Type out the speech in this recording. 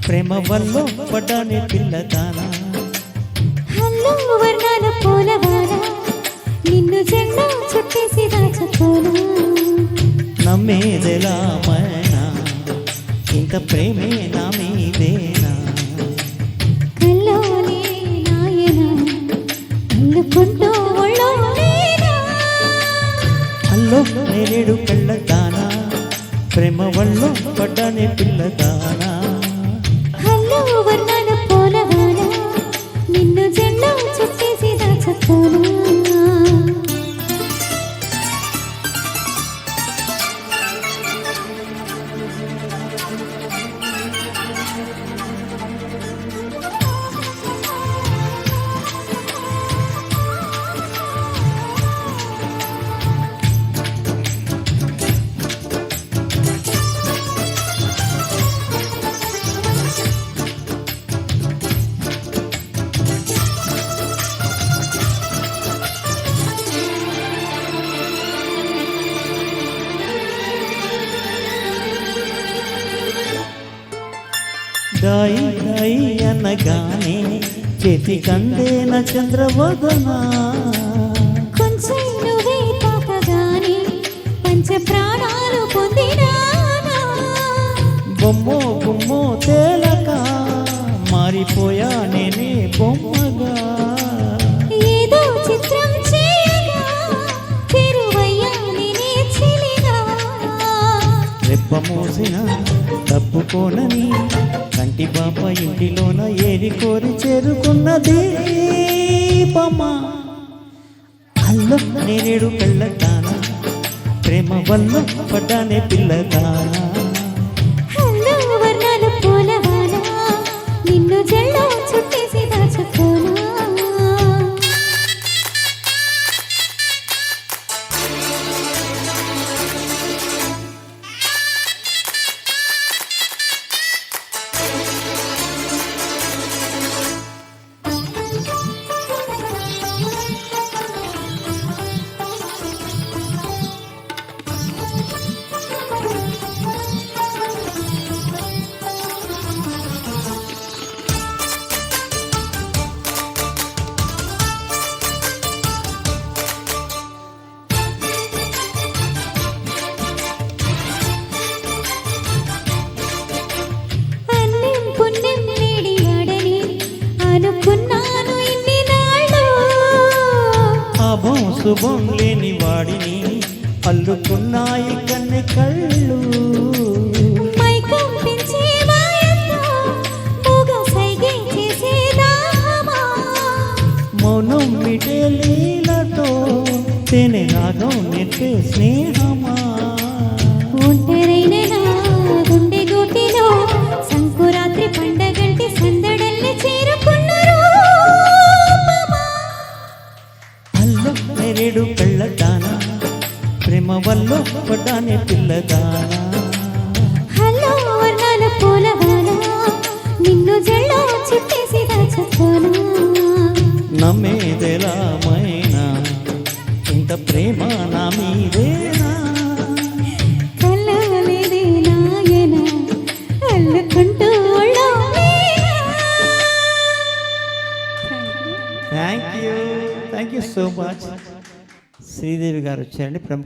ప్రేమ వల్ల పడ్డానే పిల్లదానా. హల్లో వర్ణాల పూలవాన నిన్ను జెండా చుట్టేసి దాచుకోనా. నమ్మేదెలా మైనా ఇంత ప్రేమే నా మీదేనా. కల్లోనే నాయన అల్లుకుంటూ ఒళ్ళోనేనా. అల్లో నేరేడు కళ్ళదానా ప్రేమ వల్ల పడ్డానే పిల్లదానా. హల్లో వర్ణాల పూలవాన నిన్ను జెండా చుట్టేసి దాచుకోనా. దాయి దాయి అనగానే చేతి కందేన చంద్రవదన. కొంచెం నువ్వే తాకగానే పంచ ప్రాణాలు పొందినానా. బొమ్మో బొమ్మో తేలక మారిపోయా నేనే బొమ్మగా. ఏదో చిత్రం చేయగా తిరువయ్యా నేనే చెలిగా. రెప్ప మోసిన తప్పుకోనని కంటి పాప ఇంటిలోన ఏరి కోరి చేరుకున్నది బొమ్మ. అల్లో నేరేడు కళ్ళదానా ప్రేమ వల్ల పడ్డానే పిల్లదానా. హల్లో వర్ణాల పూలవాన నిన్ను జెండా చుట్టేసి దాచుకోనా. అభం శుభం లేని వాడిని అల్లుకున్నాయి కన్నె కళ్ళు. మైకం పెంచే మాయతో మూగ సైగే చేసేదామా. మౌనం మిటే లీలతో తేనె రాగం నెట్టే స్నేహమా. ఒంటరైన నా గుండె గూటిలో సంకురాత్రి పండగంటి సందడల్ని చేరుకున్నారు. అల్లో నేరేడు కళ్ళదానా ప్రేమ వల్ల పడ్డానే పిల్లదానా. హల్లో వర్ణాల పూలవాన నిన్ను జెండా చుట్టేసి దాచుకోనా. నమ్మేదెలా మైనా ఇంత ప్రేమ నా మీదేనా. కలవలేదే నాయన అల్లుకుంటూ thank you so much. Sridevi garu వచ్చారండి, ప్రముఖ